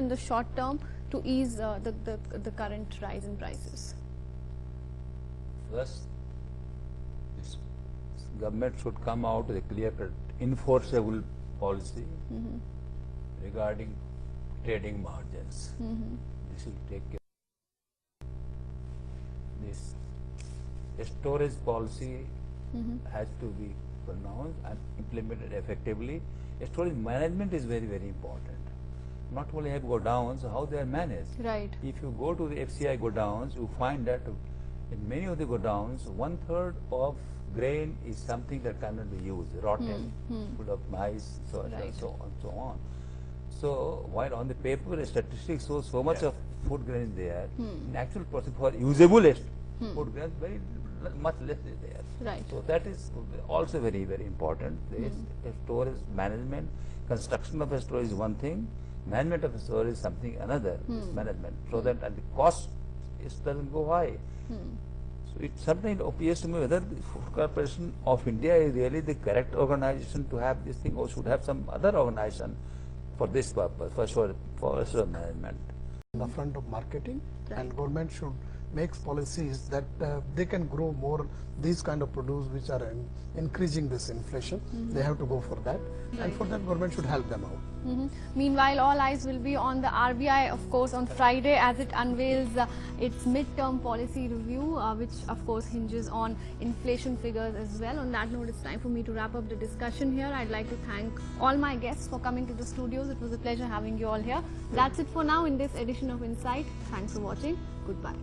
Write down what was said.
in the short term to ease the current rise in prices? First, this government should come out with a clear-cut, enforceable policy regarding trading margins. This will take care. This storage policy has to be pronounced and implemented effectively. Storage management is very, very important. Not only have godowns, how they are managed. Right. If you go to the FCI godowns, you find that in many of the godowns, 1/3 of grain is something that cannot be used, rotten, full of mice, so on and so on. So while on the paper statistics show so much of food grain is there, in actual process for usable food grain, very much less is there. Right. So that is also very, very important. There is storage management. Construction of a storage is one thing. Management of a storage is something another. Management, so that and the cost doesn't go high. So it sometimes appears to me whether the Food Corporation of India is really the correct organization to have this thing, or should have some other organization for this purpose, for sure management. On the front of marketing, and government should make policies that they can grow more these kind of produce which are increasing this inflation. They have to go for that, and for that government should help them out. Meanwhile, all eyes will be on the RBI, of course, on Friday as it unveils its mid-term policy review, which of course hinges on inflation figures as well. On that note, it's time for me to wrap up the discussion here. I'd like to thank all my guests for coming to the studios. It was a pleasure having you all here. That's it for now in this edition of Insight. Thanks for watching. Goodbye.